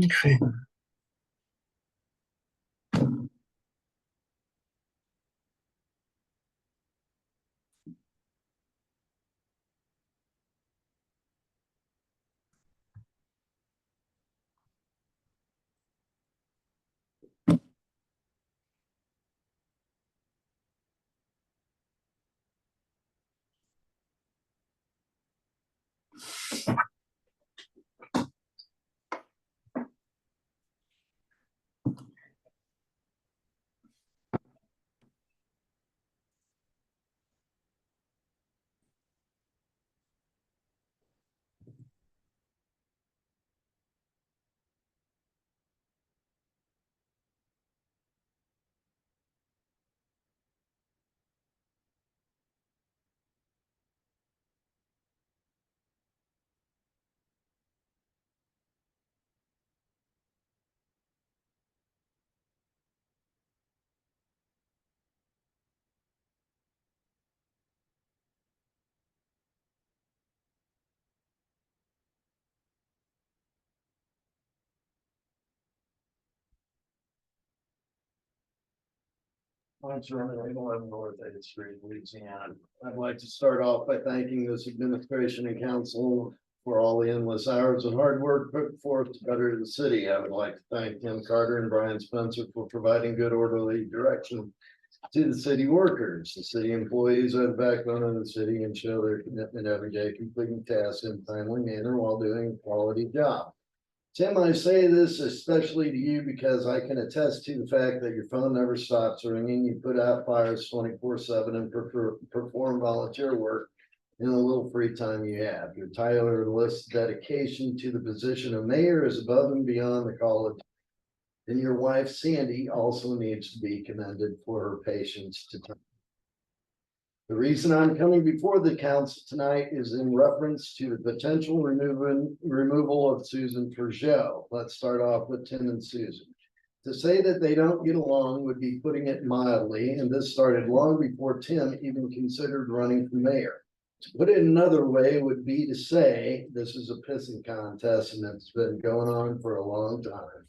Okay. I'm Sherman, 811 North 8th Street, Louisiana. I'd like to start off by thanking this administration and council for all the endless hours and hard work put forth to better the city. I would like to thank Tim Carter and Brian Spencer for providing good orderly direction to the city workers. The city employees are the backbone of the city and show their commitment every day, completing tasks in a timely manner while doing a quality job. Tim, I say this especially to you because I can attest to the fact that your phone never stops ringing. You put out fires 24/7 and perform volunteer work in the little free time you have. Your tireless dedication to the position of mayor is above and beyond the college. And your wife, Sandy, also needs to be commended for her patience to time. The reason I'm coming before the council tonight is in reference to the potential removal of Susan Turgeot. Let's start off with Tim and Susan. To say that they don't get along would be putting it mildly, and this started long before Tim even considered running for mayor. To put it another way would be to say this is a pissing contest and it's been going on for a long time.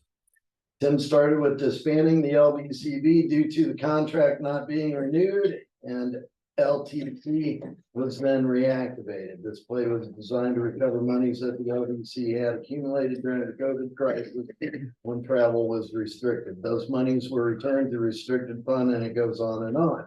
Tim started with disbanding the LBCB due to the contract not being renewed, and LTC was then reactivated. This play was designed to recover monies that the LBC had accumulated during the COVID crisis when travel was restricted. Those monies were returned to restricted fund, and it goes on and on.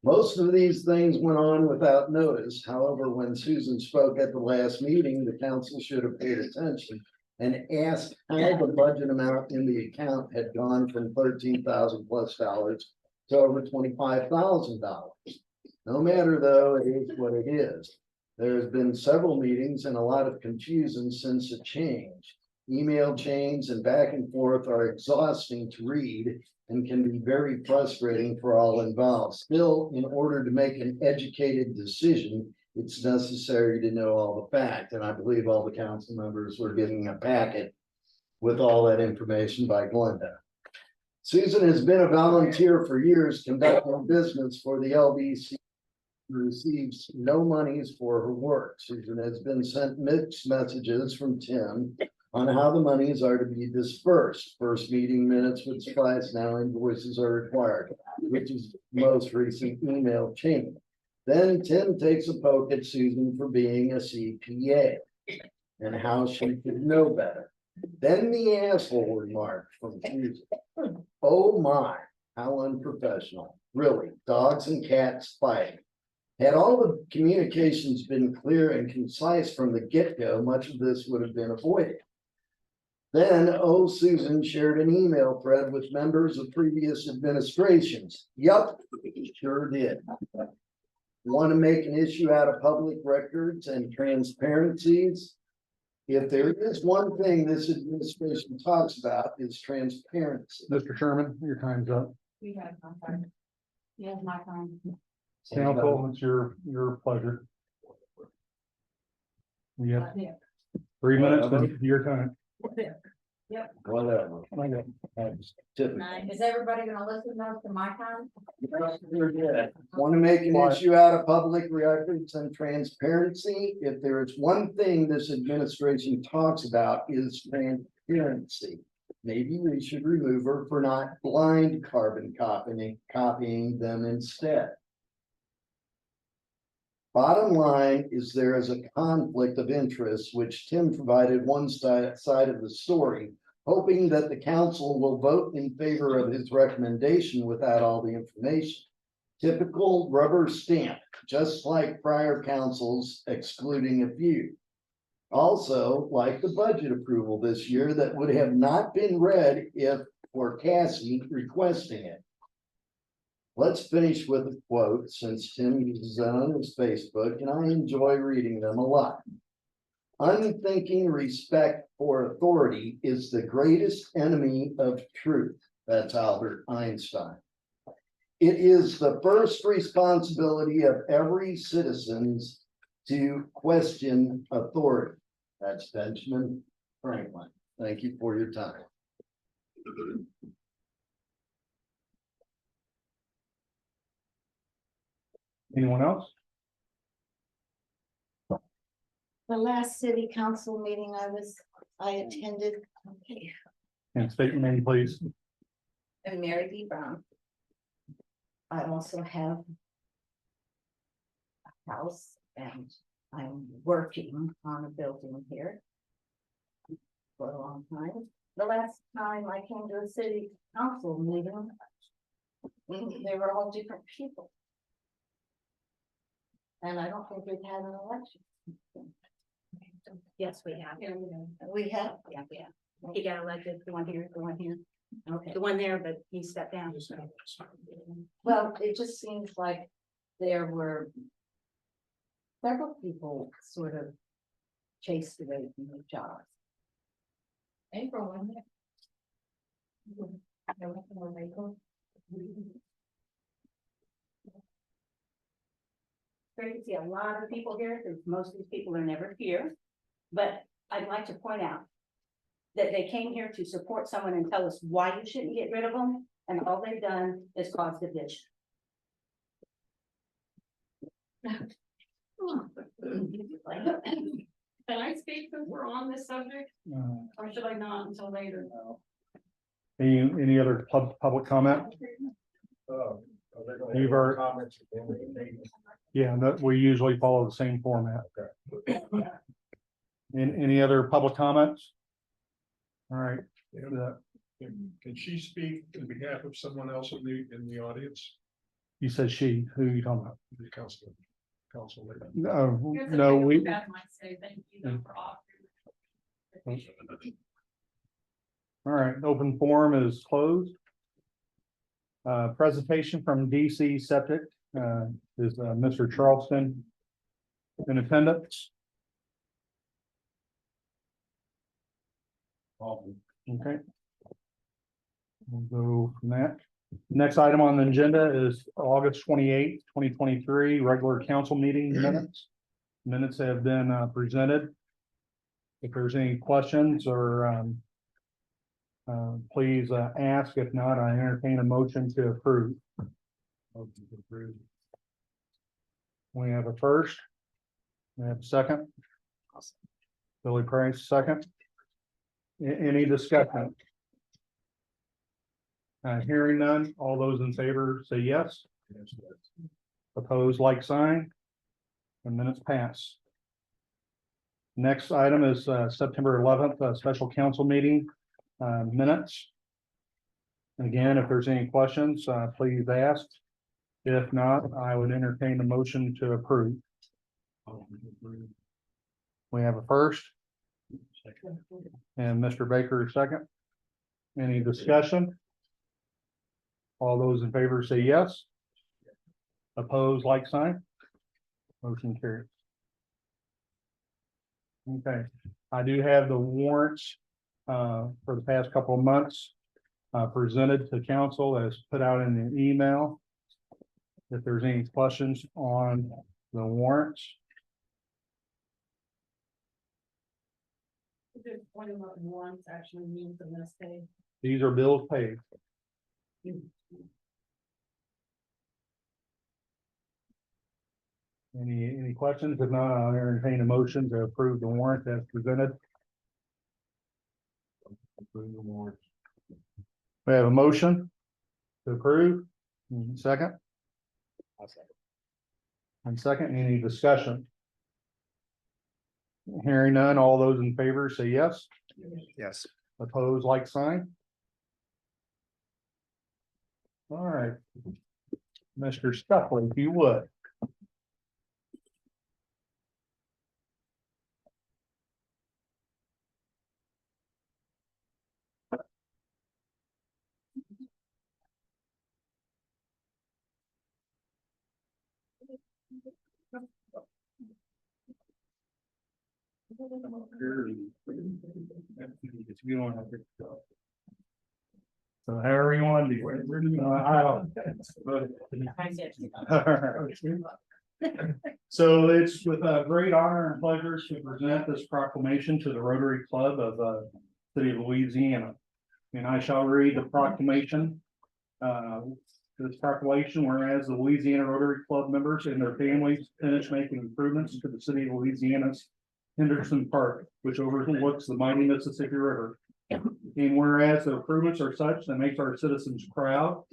Most of these things went on without notice. However, when Susan spoke at the last meeting, the council should have paid attention and asked how the budget amount in the account had gone from $13,000+ to over $25,000. No matter though, it is what it is. There has been several meetings and a lot of confusion since the change. Email chains and back and forth are exhausting to read and can be very frustrating for all involved. Still, in order to make an educated decision, it's necessary to know all the facts. And I believe all the council members were getting a packet with all that information by Glenda. Susan has been a volunteer for years conducting business for the LBC. Receives no monies for her work. Susan has been sent mixed messages from Tim on how the monies are to be dispersed. First meeting minutes would suffice, now invoices are required, which is most recent email chain. Then Tim takes a poke at Susan for being a CPA and how she could know better. Then the asshole remark from Susan. Oh my, how unprofessional. Really, dogs and cats fighting. Had all the communications been clear and concise from the get-go, much of this would have been avoided. Then, Susan shared an email thread with members of previous administrations. Yup, sure did. Want to make an issue out of public records and transparencies? If there is one thing this administration talks about, is transparency. Mr. Sherman, your time's up. We have my time. Yeah, my time. Council, it's your pleasure. You have 3 minutes, but your time. Whatever. Is everybody gonna listen to my time? Want to make an issue out of public records and transparency? If there is one thing this administration talks about, is transparency. Maybe we should remove her for not blind copying them instead. Bottom line is there is a conflict of interest, which Tim provided one side of the story, hoping that the council will vote in favor of his recommendation without all the information. Typical rubber stamp, just like prior councils excluding a few. Also, like the budget approval this year that would have not been read if for Cassie requesting it. Let's finish with a quote, since Tim uses that on his Facebook, and I enjoy reading them a lot. Unthinking respect for authority is the greatest enemy of truth. That's Albert Einstein. It is the first responsibility of every citizen to question authority. That's Benjamin Franklin. Thank you for your time. Anyone else? The last city council meeting I attended. Okay. And state your name, please. And Mary B. Brown. I also have a house and I'm working on a building here for a long time. The last time I came to a city council meeting, they were all different people. And I don't think we've had an election. Yes, we have. We have. Yeah, we have. He got elected, the one here, the one here, Okay. the one there, but he stepped down. Well, it just seems like there were several people sort of chased away from their jobs. April, wasn't it? Great to see a lot of people here, because most of these people are never here. But I'd like to point out that they came here to support someone and tell us why you shouldn't get rid of them, and all they've done is cause division. Can I speak since we're on this subject, or should I not until later? Any other public comment? You've heard- Yeah, that we usually follow the same format. Any other public comments? All right. Can she speak on behalf of someone else in the audience? You said she, who are you talking about? The council lady. No, we, Beth might say thank you though for offering. all right, open forum is closed. Presentation from DC Septic, is, Mr. Charleston in attendance. Okay. We'll go from that. Next item on the agenda is August 28th, 2023, regular council meeting minutes. Minutes have been presented. If there's any questions or please ask. If not, I entertain a motion to approve. We have a first. We have a second. Billy Price, second. Any discussion? Hearing none, all those in favor say yes. Opposed, like sign. The minutes pass. Next item is September 11th, special council meeting minutes. Again, if there's any questions, please ask. If not, I would entertain a motion to approve. We have a first. And Mr. Baker, second. Any discussion? All those in favor say yes. Opposed, like sign. Motion carries. Okay, I do have the warrants for the past couple of months presented to council as put out in an email. If there's any questions on the warrants. Just one of the ones actually means in this day. These are bills paid. Any questions? If not, I'll entertain a motion to approve the warrant as presented. We have a motion to approve. Second? And second, any discussion? Hearing none, all those in favor say yes. Yes. Opposed, like sign. All right. Mr. Stuckley, if you would. You don't have to go. So however you want to do it. I don't. So it's with great honor and pleasure to present this proclamation to the Rotary Club of City of Louisiana. And I shall read the proclamation. This proclamation, whereas the Louisiana Rotary Club members and their families finish making improvements to the city of Louisiana's Henderson Park, which overlooks the mighty Mississippi River. And whereas the improvements are such that makes our citizens proud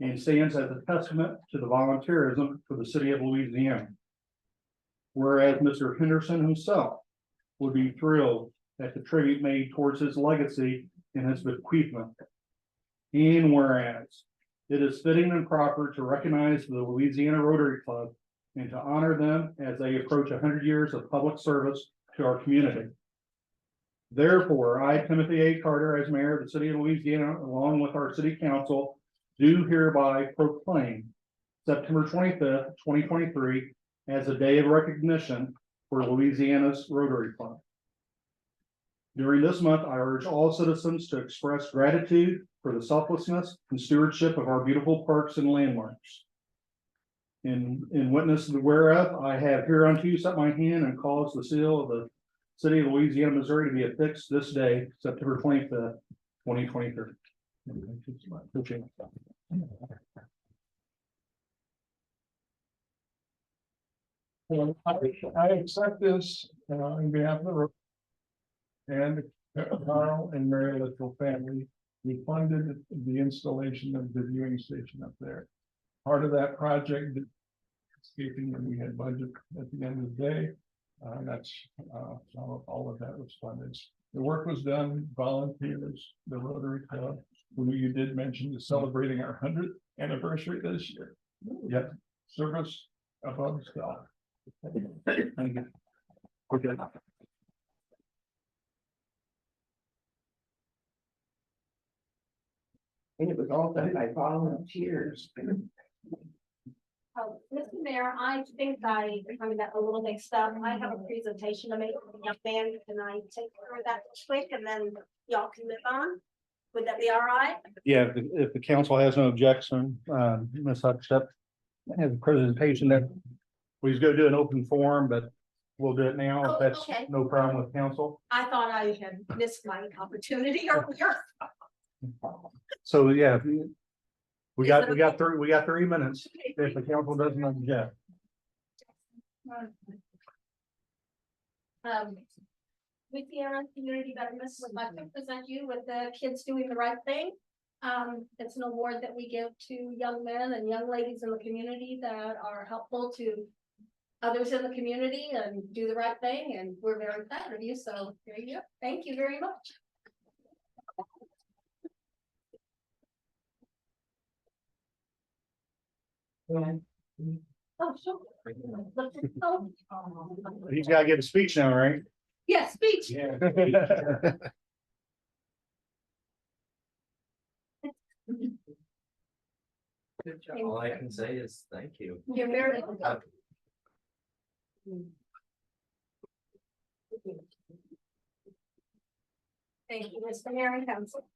and stands as a testament to the volunteerism for the city of Louisiana. Whereas Mr. Henderson himself would be thrilled at the tribute made towards his legacy and his bequeathment. And whereas it is fitting and proper to recognize the Louisiana Rotary Club and to honor them as they approach 100 years of public service to our community. Therefore, I, Timothy A. Carter, as mayor of the city of Louisiana, along with our city council, do hereby proclaim September 25th, 2023 as a day of recognition for Louisiana's Rotary Club. During this month, I urge all citizens to express gratitude for the selflessness and stewardship of our beautiful parks and landmarks. In witness whereof, I have hereunto set my hand and caused the seal of the city of Louisiana, Missouri to be affixed this day, September 25th, 2023. Well, I accept this on behalf of the and Carl and Mary Little family. We funded the installation of the viewing station up there. Part of that project, escaping when we had budget at the end of the day. That's all of that was funded. The work was done, volunteers, the Rotary Club, who you did mention is celebrating our 100th anniversary this year. Yep, service above self. Thank you. Okay. And it was all done by volunteers. Mr. Mayor, I think I got a little mixed up. I have a presentation to make for the young man. Can I take care of that quick and then y'all can move on? Would that be all right? Yeah, if the council has no objection, Ms. Hutchett has a presentation that we just go do an open forum, but we'll do it now if Oh, that's okay. no problem with council. I thought I had missed my opportunity earlier. So, yeah, we got Is it 3 minutes if the council doesn't object. Louisiana Community Veterans would like to present you with the Kids Doing the Right Thing. It's an award that we give to young men and young ladies in the community that are helpful to others in the community and do the right thing, and we're very proud of you, so there you go. Thank you very much. Oh, sure. Oh, He's got to give a speech now, right? yeah, speech. Yeah. All I can say is thank you. You're very welcome. Thank you, Mr. Mayor and Council.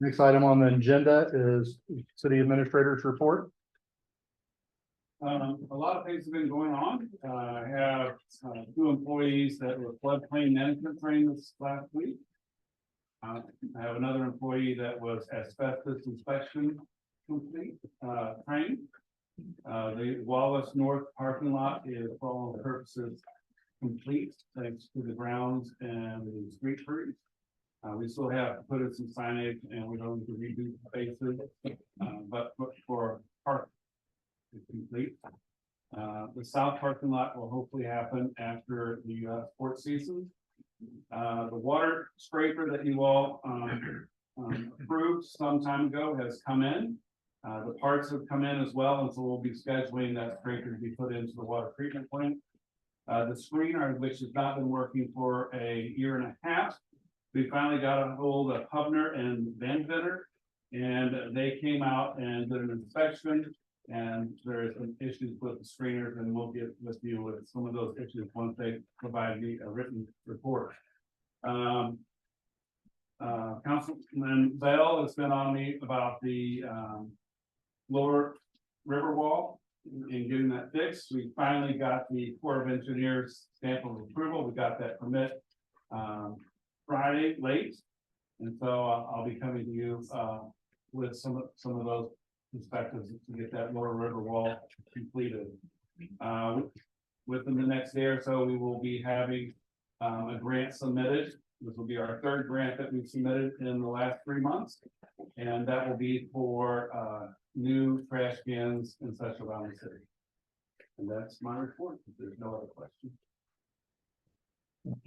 Next item on the agenda is city administrator's report. A lot of things have been going on. I have 2 employees that were floodplain management trained this last week. I have another employee that was asbestos inspection complete, trained. The Wallace North parking lot is for all purposes complete, thanks to the grounds and the street trees. We still have to put in some signage and we're going to redo spaces, but for park. Is complete. The south parking lot will hopefully happen after the sports season. The water scraper that you all approved some time ago has come in. The parts have come in as well, and so we'll be scheduling that scraper to be put into the water treatment plant. The screener, which has not been working for a year and a half, we finally got a hold of Hubner and Van Vitter, and they came out and did an inspection. And there are some issues with the screeners, and we'll get with you with some of those issues once they provide me a written report. Councilman Bell has been on me about the lower river wall and getting that fixed. We finally got the Corps of Engineers stamp of approval. We got that permit Friday late, and so I'll be coming to you with some of those perspectives to get that lower river wall completed. Within the next day or so, we will be having a grant submitted. This will be our third grant that we've submitted in the last 3 months. And that will be for new trash cans and such around the city. And that's my report. If there's no other questions.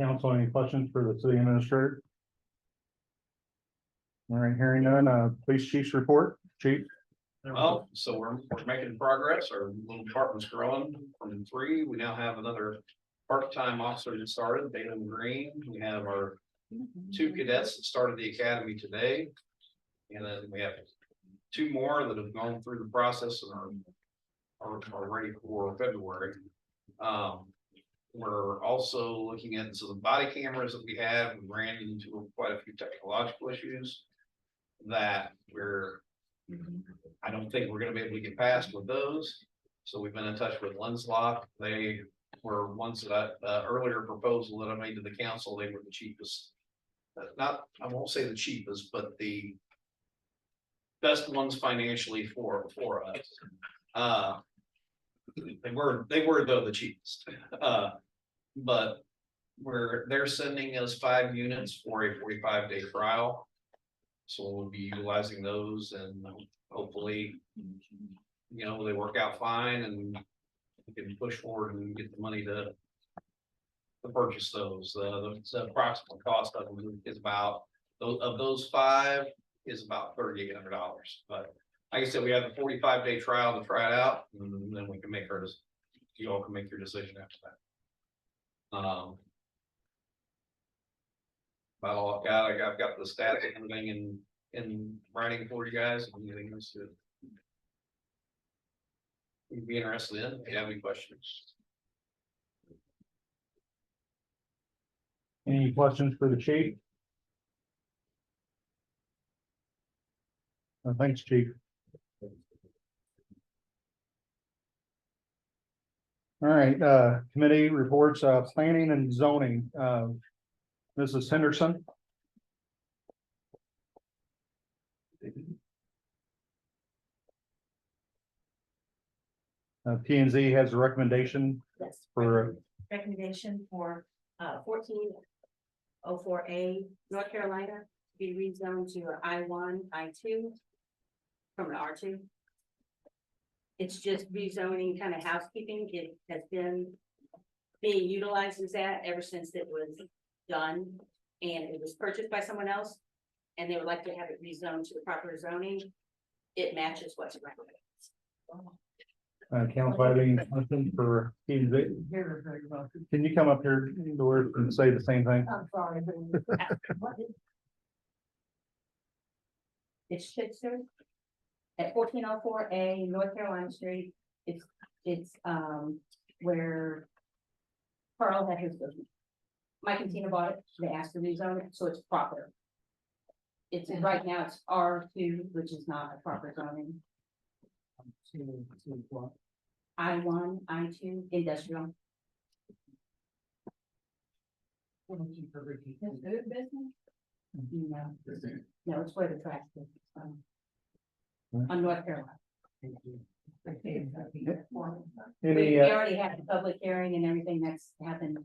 Council, any questions for the city administrator? All right, hearing none, police chief's report, chief. Well, so we're making progress. Our little department's growing from 3. We now have another part-time officer that started, Dalen Green. We have our 2 cadets that started the academy today. And then we have 2 more that have gone through the process and are ready for February. We're also looking at, so the body cameras that we have, we ran into quite a few technological issues that I don't think we're gonna be able to get past with those. So we've been in touch with LensLock. They were ones that earlier proposal that I made to the council, they were the cheapest. I won't say the cheapest, but the best ones financially for us. They were though the cheapest. But they're sending us 5 units for a 45-day trial. So we'll be utilizing those and hopefully, they work out fine and we can push forward and get the money to purchase those. The approximate cost of them is about, of those 5 is about $3,800. But like I said, we have the 45-day trial to try it out, and then we can make you all can make your decision after that. About all I've got. I've got the stats and everything in writing for you guys. Anything else that you'd be interested in? If you have any questions. Any questions for the chief? Thanks, chief. All right, committee reports, planning and zoning, Mrs. Henderson. P and Z has a recommendation Yes. for, Recommendation for 1404A, North Carolina, to be rezoned to I1, I2 from an R2. It's just rezoning, kind of housekeeping. It has been being utilized as that ever since it was done, and it was purchased by someone else, and they would like to have it rezoned to the proper zoning. It matches what's around. council have any questions for P and Z? Can you come up here, Doris, and say the same thing? I'm sorry. It's Shitzer at 1404A North Carolina Street. It's where Carl had his business. Mike and Tina bought it. They asked to rezone it, so it's proper. It's right now it's R2, which is not a proper zoning. I1, I2, industrial. No, it's where the trash is. On North Carolina. We Any, already had the public hearing and everything that's happened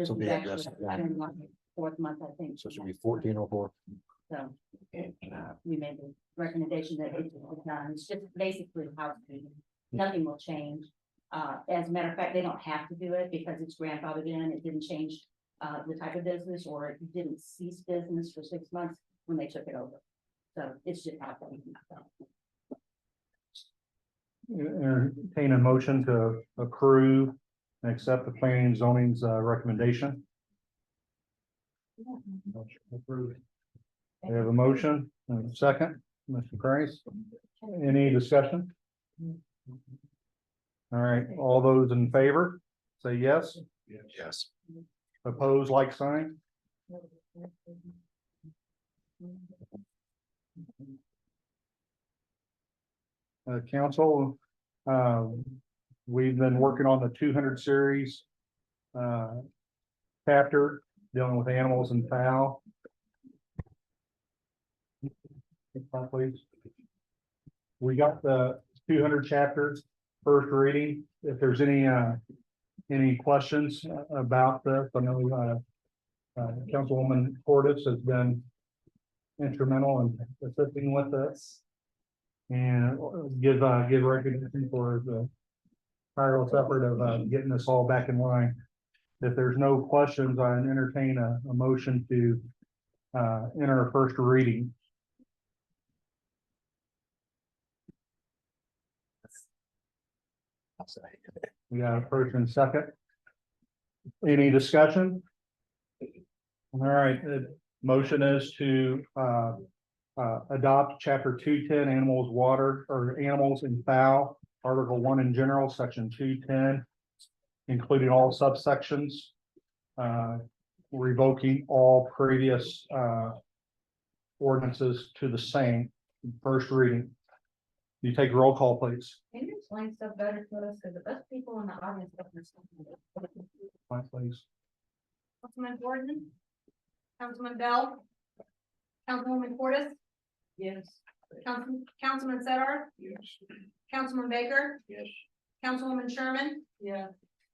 This So is the actually address, the third month, fourth month, I think. So it should be 1404. So, we made the recommendation that it was done, it's just basically housekeeping, nothing will change. As a matter of fact, they don't have to do it because it's grandfathered in, it didn't change the type of business, or it didn't cease business for 6 months when they took it over. So it's just happening. Entertain a motion to approve and accept the planning and zoning's recommendation. Approved. We have a motion and a second, Mr. Price. Any discussion? All right, all those in favor, say yes. Yes. Opposed, like sign. Council, we've been working on the 200 series chapter dealing with animals and fowl. Please. We got the 200 chapters first reading. If there's any questions about this, I know Councilwoman Portis has been instrumental in assisting with this. And give recognition for the tireless effort of getting this all back in line. If there's no questions, I entertain a motion to enter a first reading. We got a first and second. Any discussion? All right, the motion is to adopt chapter 210 animals, water, or animals and fowl, article 1 in general, section 210, including all subsections, revoking all previous ordinances to the same first reading. You take roll call, please. Can you explain stuff better to us, because the best people in the audience don't understand. Fine, please. Councilman Gordon, Councilman Bell, Councilwoman Portis, Yes. Councilman Sedar, Yes. Councilman Baker, Yes. Councilwoman Sherman, Yeah.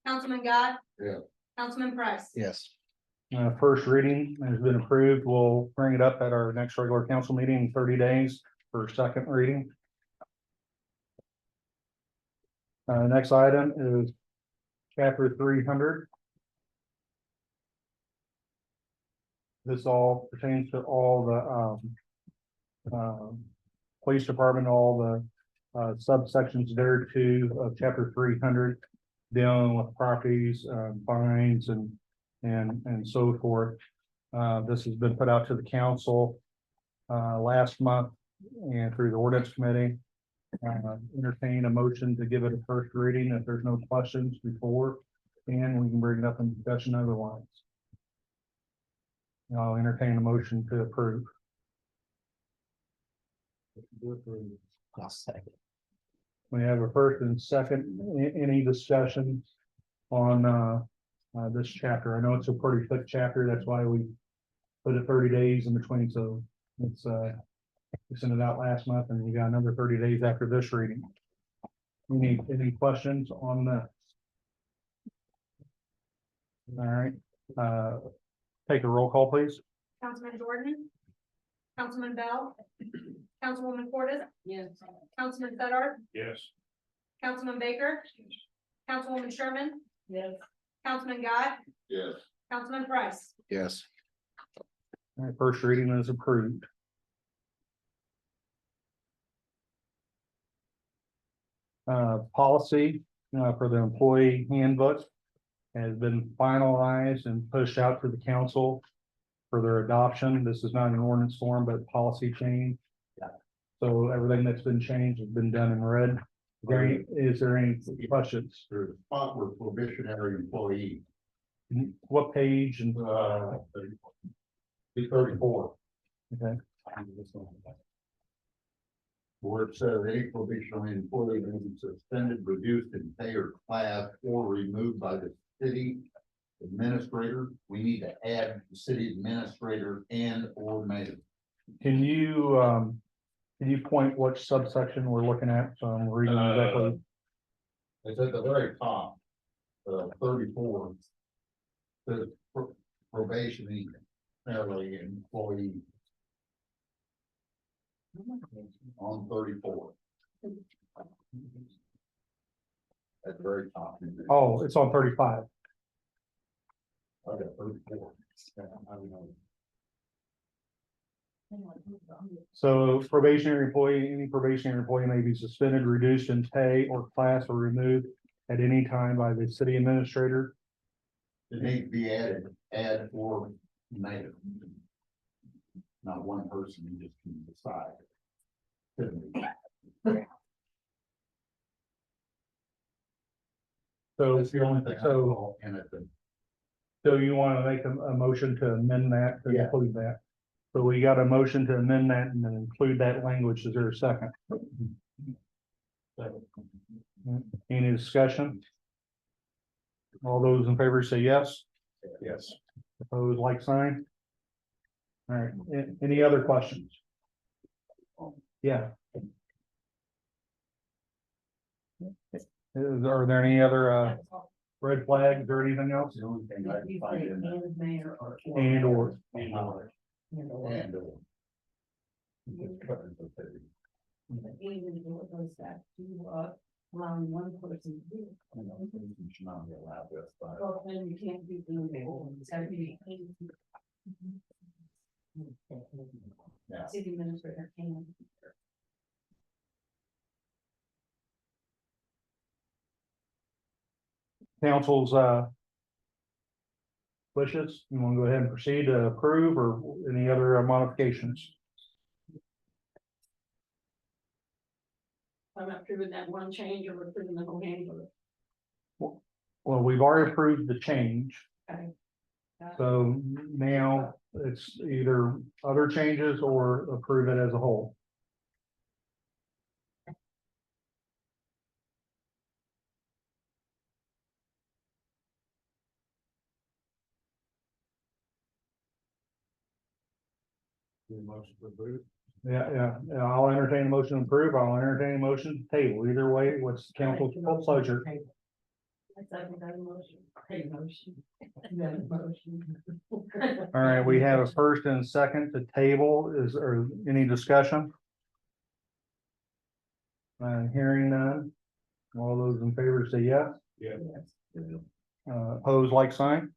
Councilman Gott. Yeah. Councilman Price. Yes. First reading has been approved. We'll bring it up at our next regular council meeting in 30 days for second reading. Next item is chapter 300. This all pertains to all the police department, all the subsections there too of chapter 300, dealing with properties, fines and so forth. This has been put out to the council last month and through the ordinance committee. Entertain a motion to give it a first reading if there's no questions before, and we can bring it up in discussion otherwise. I'll entertain a motion to approve. I'll second. We have a first and second. Any discussion on this chapter? I know it's a pretty thick chapter. That's why we put it 30 days in between. So it's we sent it out last month and we got another 30 days after this reading. Any questions on that? All right, take a roll call, please. Councilman Jordan, Councilman Bell, Councilwoman Portis, Yes. Councilman Sedar, Yes. Councilman Baker, Councilwoman Sherman, Yes. Councilman Gott, Yes. Councilman Price. Yes. All right, first reading is approved. Policy for the employee handbook has been finalized and pushed out to the council for their adoption. This is not an ordinance form, but policy change. So everything that's been changed has been done in red. Is there any questions? There's a spot where probationary employee, What page and, 34. okay, Where it says any probationary employee may be suspended, reduced in pay or class, or removed by the city administrator. We need to add the city administrator and or mayor. can you point which subsection we're looking at? So I'm reading exactly. It's at the very top, 34. the probationary employee. On 34. At the very top. Oh, it's on 35. Okay, 34. I don't know. So probationary employee, any probationary employee may be suspended, reduced in pay or class or removed at any time by the city administrator. It needs to be add or negative. Not one person, you just can decide. Couldn't be. So, That's the only thing. I so, saw in it that- so you want to make a motion to amend that, to Yeah. include that? So we got a motion to amend that and then include that language. Is there a second? Any discussion? All those in favor say yes. Yes. Opposed, like sign. All right, any other questions? Yeah. Are there any other red flags or anything else? The only thing I can find in that. And or, And or. Even though it goes back to, allowing one person to do it. You should not be allowed this, but. Well, then you can't be doing it. It's gotta be. Yeah. City administrator can. council's wishes, you want to go ahead and proceed to approve or any other modifications? I'm not approving that one change or approving the whole handbook. Well, we've already approved the change. Okay. So now it's either other changes or approve it as a whole. Yeah, I'll entertain a motion to approve. I'll entertain a motion to table. Either way, what's council's pleasure? All right, we have a first and a second to table. Is there any discussion? Hearing none. All those in favor say yes. Yeah. Opposed, like sign.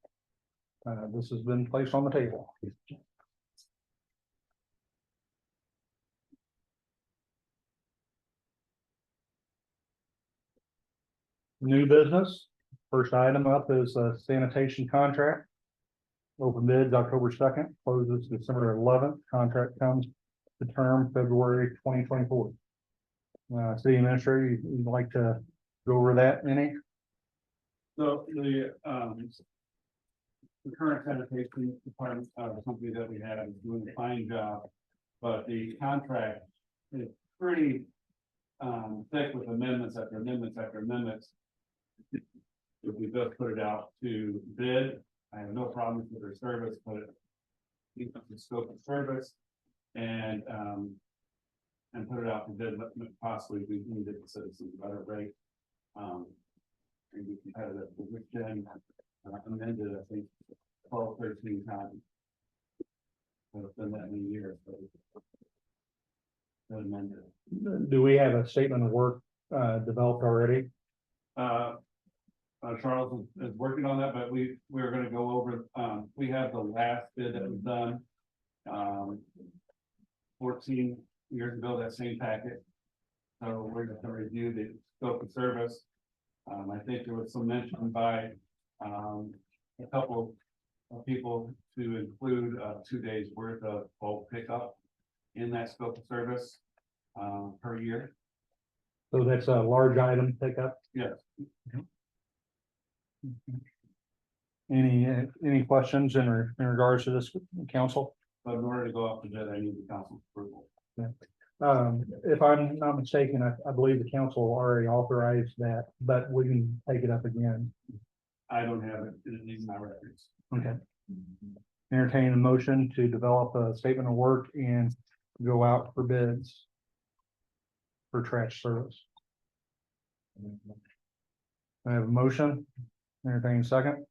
This has been placed on the table. New business. First item up is a sanitation contract. Open bids October 2nd, closes December 11th. Contract comes to term February 2024. City administrator, you'd like to go over that, any? So the current sanitation department, the company that we have is doing a fine job, but the contract is pretty thick with amendments after amendments after amendments. If we just put it out to bid, I have no problems with their service, but it the scope of service and put it out to bid, but possibly we can get the citizens a better rate. And be competitive, which then amended, I think, 12, 13 times. It's been that many years, but it's amended. Do we have a statement of work developed already? Charles is working on that, but we're gonna go over, we have the last bid that was done. 14 years ago, that same packet. So we're gonna review the scope of service. I think there was some mention by, a couple of people to include, 2 days worth of bulk pickup in that scope of service, per year. So that's a large item pickup. Yes. Any questions in regards to this, council? But in order to go up to bid, I need the council's approval. If I'm not mistaken, I believe the council already authorized that, but we can take it up again. I don't have it in my records. Okay. Entertain a motion to develop a statement of work and go out for bids for trash service. I have a motion. Entertain a second.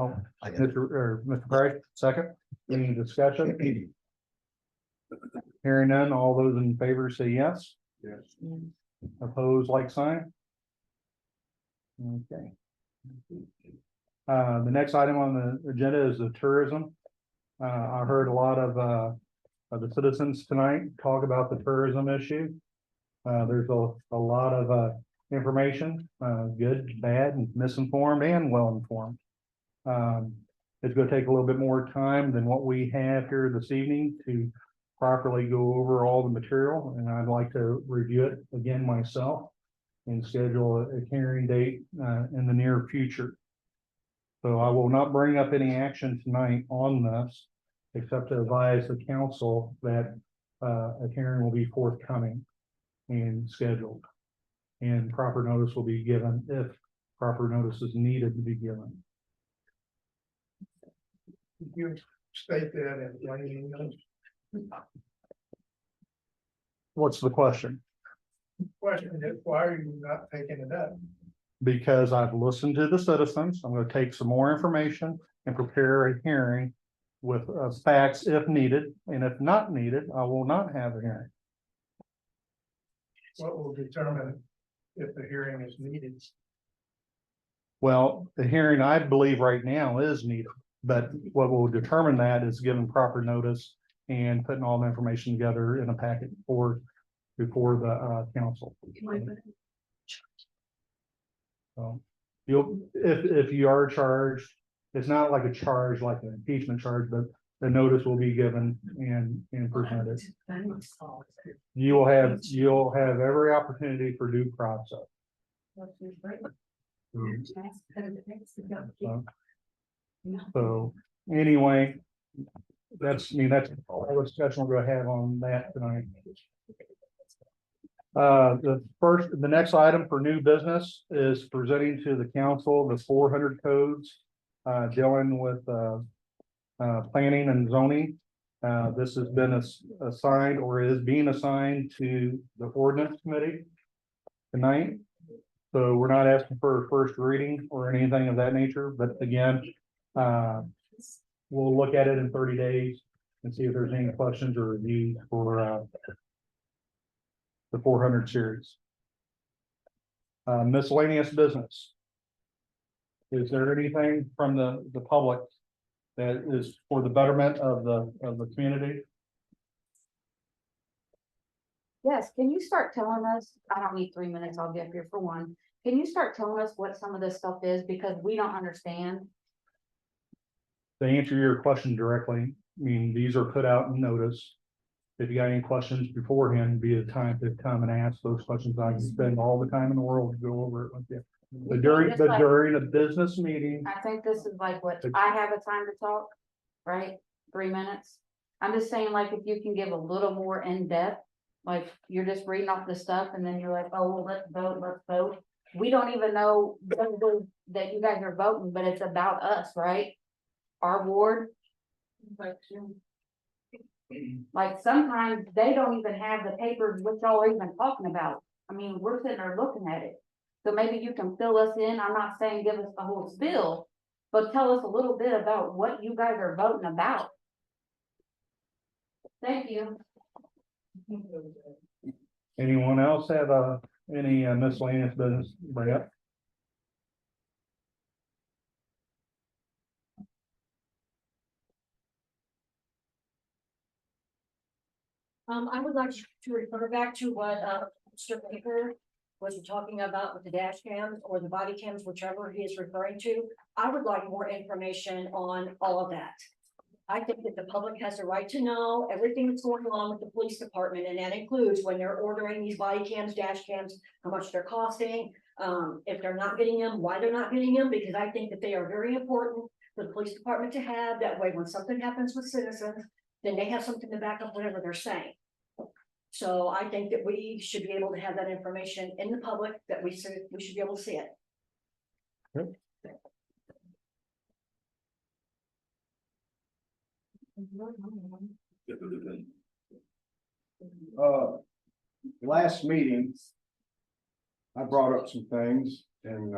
Oh, I got it. Mr. Price, second, any discussion? Hearing none, all those in favor say yes. Yes. Opposed, like sign. Okay. The next item on the agenda is the tourism. I heard a lot of the citizens tonight talk about the tourism issue. There's a lot of information, good, bad, and misinformed and well-informed. It's gonna take a little bit more time than what we have here this evening to properly go over all the material, and I'd like to review it again myself and schedule a hearing date in the near future. So I will not bring up any action tonight on this, except to advise the council that a hearing will be forthcoming and scheduled. And proper notice will be given if proper notice is needed to be given. You state that in plain English. What's the question? Question is, why are you not taking it up? Because I've listened to the citizens, I'm gonna take some more information and prepare a hearing with facts if needed, and if not needed, I will not have a hearing. What will determine if the hearing is needed? Well, the hearing, I believe right now is needed, but what will determine that is giving proper notice and putting all the information together in a packet before the council. So if you are charged, it's not like a charge, like an impeachment charge, but the notice will be given and presented. You'll have every opportunity for due process. So anyway, that's all the discussion we're gonna have on that tonight. The next item for new business is presenting to the council the 400 codes dealing with planning and zoning. This has been assigned or is being assigned to the ordinance committee tonight. So we're not asking for a first reading or anything of that nature, but again, we'll look at it in 30 days and see if there's any questions or reviews for the 400 series. Miscellaneous business. Is there anything from the public that is for the betterment of the community? Yes, can you start telling us, I don't need 3 minutes, I'll get up here for one. Can you start telling us what some of this stuff is, because we don't understand? To answer your question directly, I mean, these are put out in notice. If you got any questions beforehand, be the time to come and ask those questions. I can spend all the time in the world to go over it with you. But during a business meeting, I think this is like what, I have a time to talk, right? 3 minutes. I'm just saying, like, if you can give a little more in depth, like you're just reading off the stuff and then you're like, oh, well, let's vote. We don't even know that you guys are voting, but it's about us, right? Our ward. Like sometimes they don't even have the papers which y'all are even talking about. I mean, we're sitting there looking at it. So maybe you can fill us in. I'm not saying give us the whole spill, but tell us a little bit about what you guys are voting about. Thank you. anyone else have any miscellaneous business to bring up? I would like to refer back to what, Mr. Baker was talking about with the dash cams or the body cams, whichever he is referring to. I would like more information on all of that. I think that the public has a right to know everything that's going on with the police department, and that includes when they're ordering these body cams, dash cams, how much they're costing. If they're not getting them, why they're not getting them, because I think that they are very important for the police department to have. That way, when something happens with citizens, then they have something to back up whatever they're saying. So I think that we should be able to have that information in the public, that we should be able to see it. Good. Last meeting, I brought up some things and,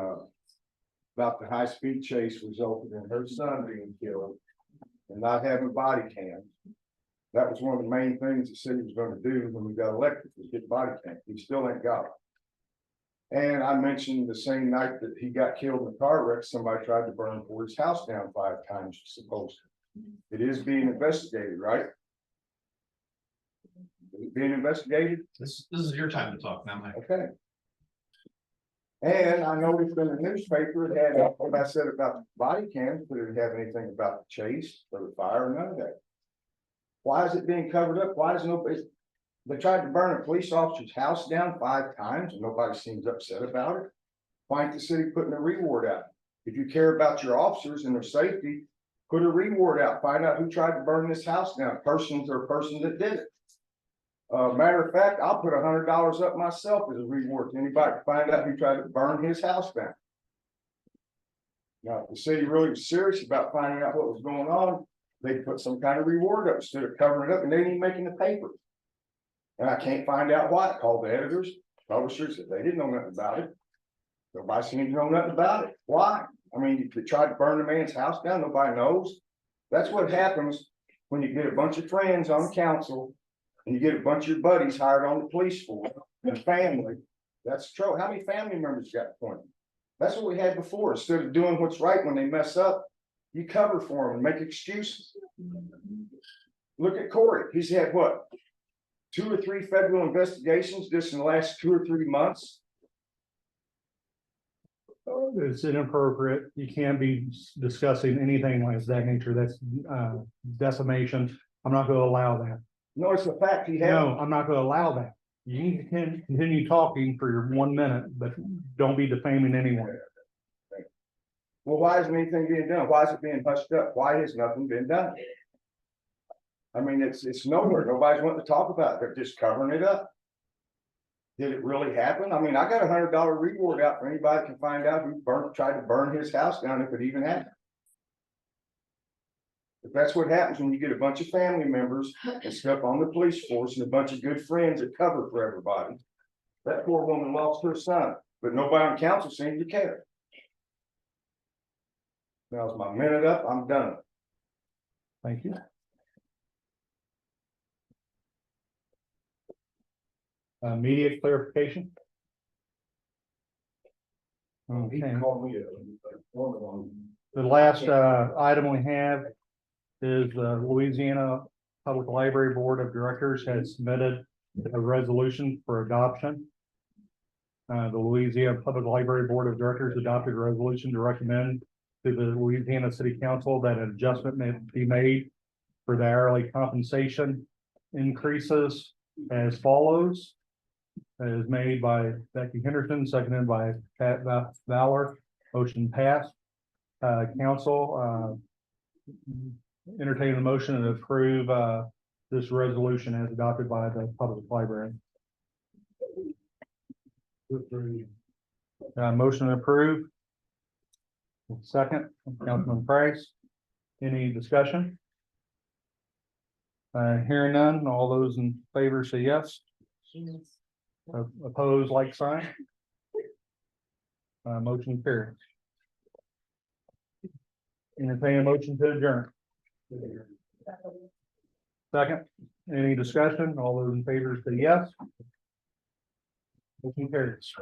about the high-speed chase resulted in her son being killed and not having body cams. That was one of the main things the city was gonna do when we got elected, was get body cams. He still ain't got it. And I mentioned the same night that he got killed in a car wreck, somebody tried to burn Ford's house down 5 times supposedly. It is being investigated, right? Is it being investigated? This is your time to talk now, Mike. Okay. And I know it's been a newspaper, it had what I said about the body cams, but it didn't have anything about the chase or the fire, none of that. Why is it being covered up? Why is nobody? They tried to burn a police officer's house down 5 times and nobody seems upset about it. Why ain't the city putting a reward out? If you care about your officers and their safety, put a reward out, find out who tried to burn this house down, persons or person that did it. Matter of fact, I'll put $100 up myself as a reward to anybody to find out who tried to burn his house down. Now, if the city really was serious about finding out what was going on, they'd put some kind of reward up instead of covering it up, and they didn't even make it in the paper. And I can't find out why. I called the editors, publishers, they didn't know nothing about it. Nobody seemed to know nothing about it. Why? I mean, if they tried to burn the man's house down, nobody knows. That's what happens when you get a bunch of friends on council and you get a bunch of your buddies hired on the police force and family. That's true. How many family members got appointed? That's what we had before. Instead of doing what's right when they mess up, you cover for them and make excuses. Look at Corey. He's had what? 2 or 3 federal investigations just in the last 2 or 3 months. It's inappropriate. You can't be discussing anything like that nature. That's defamation. I'm not gonna allow that. No, it's a fact. He had. No, I'm not gonna allow that. You can continue talking for your 1 minute, but don't be defaming anyone. Well, why isn't anything being done? Why is it being hushed up? Why has nothing been done? I mean, it's nowhere. Nobody's wanting to talk about it. They're just covering it up. Did it really happen? I mean, I got $100 reward out for anybody who can find out who tried to burn his house down if it even happened. If that's what happens when you get a bunch of family members and stuff on the police force and a bunch of good friends that cover for everybody. That poor woman lost her son, but nobody on council seemed to care. Now's my minute up. I'm done. Thank you. Immediate clarification. He Okay. called me. The last item we have is the Louisiana Public Library Board of Directors has submitted a resolution for adoption. The Louisiana Public Library Board of Directors adopted a resolution to recommend to the Louisiana City Council that an adjustment may be made for the hourly compensation increases as follows. Is made by Becky Henderson, seconded by Pat Valor. Motion passed. Council entertain the motion to approve this resolution as adopted by the public library. Motion approved. Second, Councilman Price. Any discussion? Hearing none, all those in favor say yes. Opposed, like sign. Motion carries. Entertain a motion to adjourn. Second, any discussion? All those in favor say yes. Motion carries.